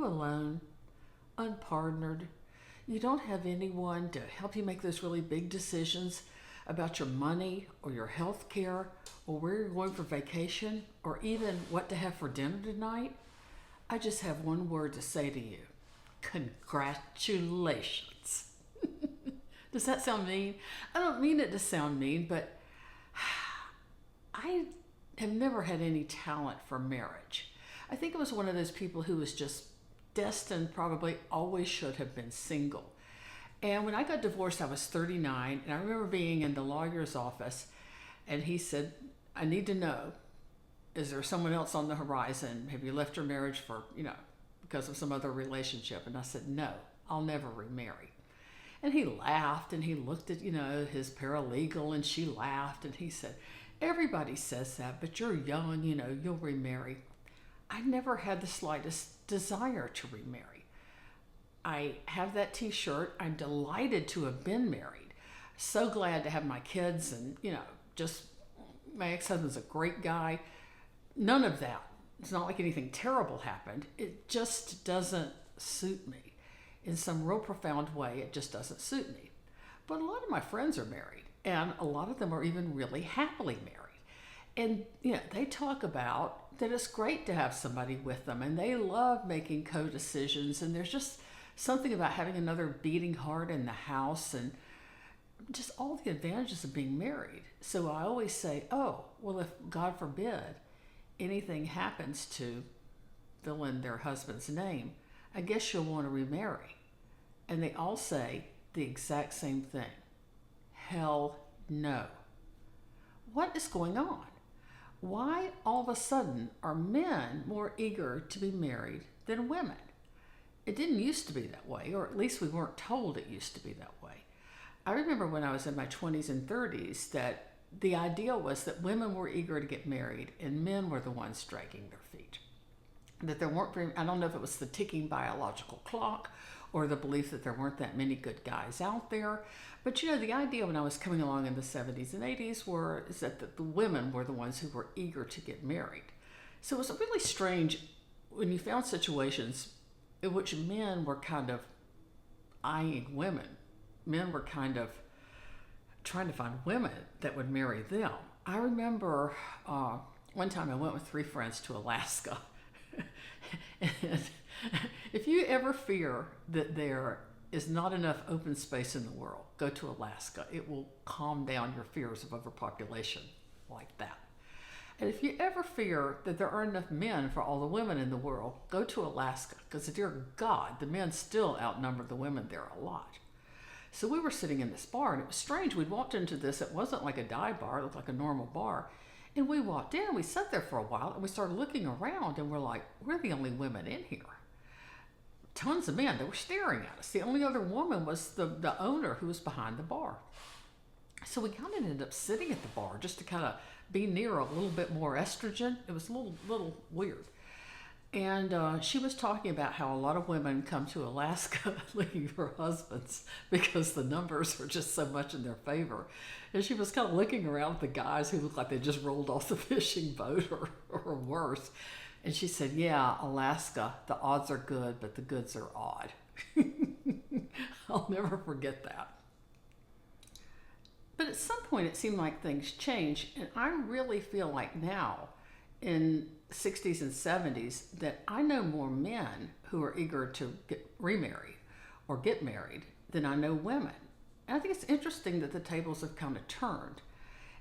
alone, unpartnered? You don't have anyone to help you make those really big decisions about your money or your health care or where you're going for vacation or even what to have for dinner tonight? I just have one word to say to you. Congratulations. Does that sound mean? I don't mean it to sound mean, but I have never had any talent for marriage. I think I was one of those people who was just destined, probably always should have been single. And when I got divorced, I was 39, and I remember being in the lawyer's office, and he said, I need to know, is there someone else on the horizon? Have you left your marriage for, because of some other relationship? And I said, no, I'll never remarry. And he laughed, and he looked at, his paralegal, and she laughed, and he said, everybody says that, but you're young, you'll remarry. I never had the slightest desire to remarry. I have that t-shirt. I'm delighted to have been married. So glad to have my kids and, just my ex-husband's a great guy. None of that. It's not like anything terrible happened. It just doesn't suit me. In some real profound way, it just doesn't suit me. But a lot of my friends are married, and a lot of them are even really happily married. And, they talk about that it's great to have somebody with them, and they love making co-decisions, and there's just something about having another beating heart in the house and just all the advantages of being married. So I always say, oh, well, if God forbid anything happens to fill in their husband's name, I guess you'll want to remarry. And they all say the exact same thing. Hell no. What is going on? Why all of a sudden are men more eager to be married than women? It didn't used to be that way, or at least we weren't told it used to be that way. I remember when I was in my 20s and 30s that the idea was that women were eager to get married and men were the ones dragging their feet. That there weren't very, I don't know if it was the ticking biological clock or the belief that there weren't that many good guys out there. But the idea when I was coming along in the 70s and 80s is that the women were the ones who were eager to get married. So it was really strange when you found situations in which men were kind of eyeing women. Men were kind of trying to find women that would marry them. I remember one time I went with 3 friends to Alaska. And if you ever fear that there is not enough open space in the world, go to Alaska. It will calm down your fears of overpopulation like that. And if you ever fear that there aren't enough men for all the women in the world, go to Alaska, because dear God, the men still outnumber the women there a lot. So we were sitting in this bar, and it was strange. We'd walked into this. It wasn't like a dive bar. It looked like a normal bar. And we walked in, we sat there for a while, and we started looking around, and we're like, we're the only women in here. Tons of men, they were staring at us. The only other woman was the owner who was behind the bar. So we kind of ended up sitting at the bar just to kind of be near a little bit more estrogen. It was a little weird. And she was talking about how a lot of women come to Alaska looking for husbands because the numbers are just so much in their favor. And she was kind of looking around at the guys who looked like they just rolled off the fishing boat or worse. And she said, yeah, Alaska, the odds are good, but the goods are odd. I'll never forget that. But at some point, it seemed like things changed. And I really feel like now, in 60s and 70s, that I know more men who are eager to remarry or get married than I know women. And I think it's interesting that the tables have kind of turned.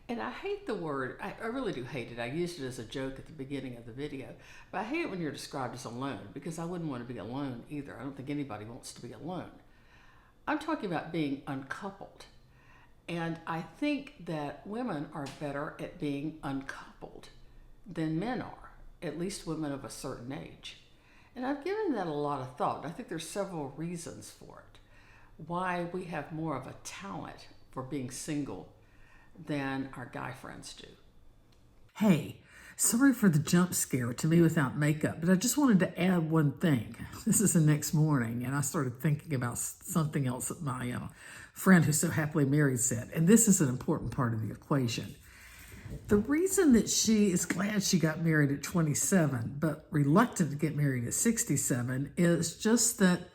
And I hate the word, I really do hate it. I used it as a joke at the beginning of the video, but I hate it when you're described as alone, because I wouldn't want to be alone either. I don't think anybody wants to be alone. I'm talking about being uncoupled. And I think that women are better at being uncoupled than men are, at least women of a certain age. And I've given that a lot of thought. I think there's several reasons for it. Why we have more of a talent for being single than our guy friends do. Hey, sorry for the jump scare to me without makeup, but I just wanted to add one thing. This is the next morning, and I started thinking about something else that my friend who's so happily married said, and this is an important part of the equation. The reason that she is glad she got married at 27 but reluctant to get married at 67 is just that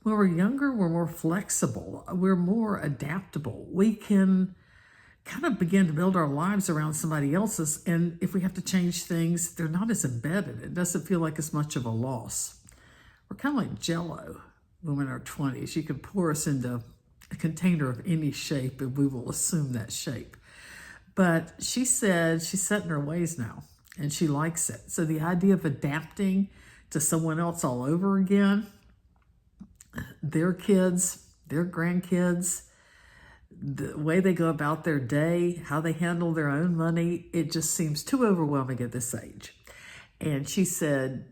when we're younger, we're more flexible, we're more adaptable. We can kind of begin to build our lives around somebody else's, and if we have to change things, they're not as embedded. It doesn't feel like as much of a loss. We're kind of like Jello when we're in our 20s. You can pour us into a container of any shape and we will assume that shape. But she said she's set in her ways now and she likes it. So the idea of adapting to someone else all over again, their kids, their grandkids, the way they go about their day, how they handle their own money, it just seems too overwhelming at this age. And she said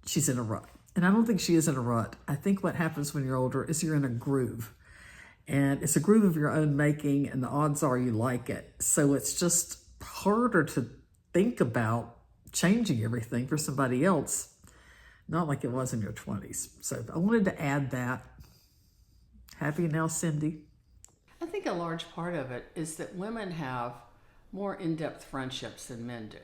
she's in a rut. And I don't think she is in a rut. I think what happens when you're older is you're in a groove. And it's a groove of your own making, and the odds are you like it. So it's just harder to think about changing everything for somebody else, not like it was in your 20s. So I wanted to add that. Happy now, Cindy? I think a large part of it is that women have more in-depth friendships than men do.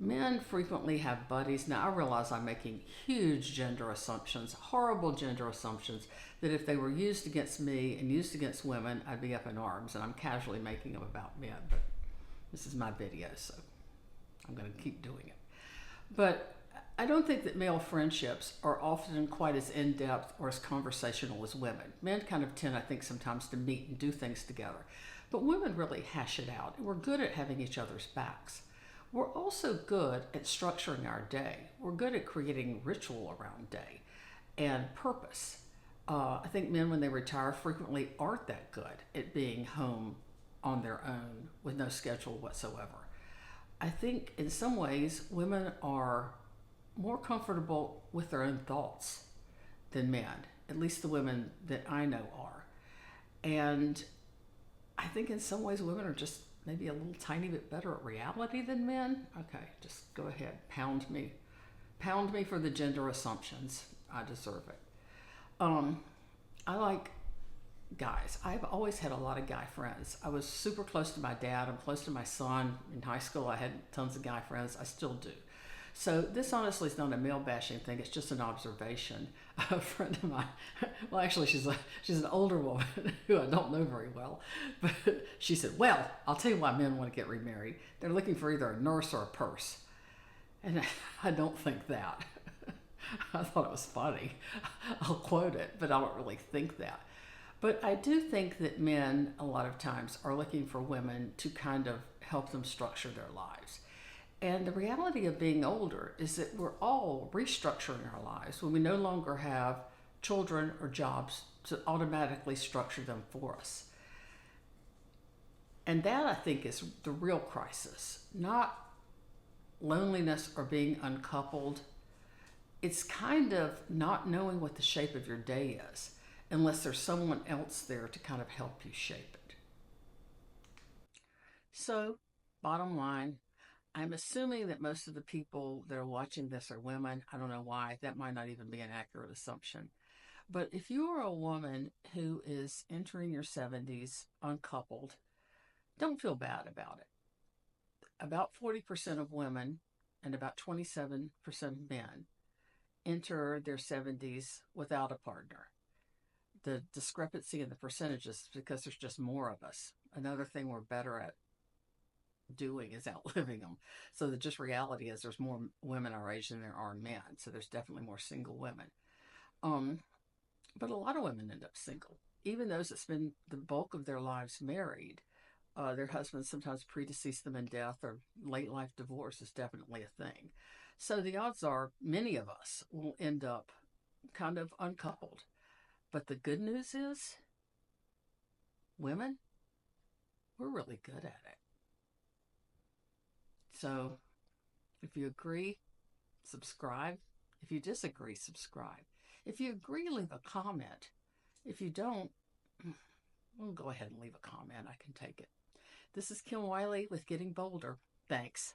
Men frequently have buddies. Now, I realize I'm making huge gender assumptions, horrible gender assumptions, that if they were used against me and used against women, I'd be up in arms, and I'm casually making them about men, but this is my video, so I'm going to keep doing it. But I don't think that male friendships are often quite as in-depth or as conversational as women. Men kind of tend, I think, sometimes to meet and do things together. But women really hash it out, and we're good at having each other's backs. We're also good at structuring our day. We're good at creating ritual around day and purpose. I think men, when they retire, frequently aren't that good at being home on their own with no schedule whatsoever. I think in some ways, women are more comfortable with their own thoughts than men, at least the women that I know are. And I think in some ways, women are just maybe a little tiny bit better at reality than men. Okay, just go ahead, pound me. Pound me for the gender assumptions. I deserve it. I like guys. I've always had a lot of guy friends. I was super close to my dad. I'm close to my son. In high school, I had tons of guy friends. I still do. So this honestly is not a male bashing thing. It's just an observation. A friend of mine, well, actually, she's an older woman who I don't know very well, but she said, "Well, I'll tell you why men want to get remarried. They're looking for either a nurse or a purse." And I don't think that. I thought it was funny. I'll quote it, but I don't really think that. But I do think that men, a lot of times, are looking for women to kind of help them structure their lives. And the reality of being older is that we're all restructuring our lives when we no longer have children or jobs to automatically structure them for us. And that, I think, is the real crisis, not loneliness or being uncoupled. It's kind of not knowing what the shape of your day is unless there's someone else there to kind of help you shape it. So, bottom line, I'm assuming that most of the people that are watching this are women. I don't know why. That might not even be an accurate assumption. But if you are a woman who is entering your 70s uncoupled, don't feel bad about it. About 40% of women and about 27% of men enter their 70s without a partner. The discrepancy in the percentages is because there's just more of us. Another thing we're better at doing is outliving them. So the just reality is there's more women our age than there are men. So there's definitely more single women. But a lot of women end up single. Even those that spend the bulk of their lives married, their husbands sometimes predecease them in death or late life divorce is definitely a thing. So the odds are many of us will end up kind of uncoupled. But the good news is, women, we're really good at it. So if you agree, subscribe. If you disagree, subscribe. If you agree, leave a comment. If you don't, well, go ahead and leave a comment. I can take it. This is Kim Wiley with Getting Bolder. Thanks.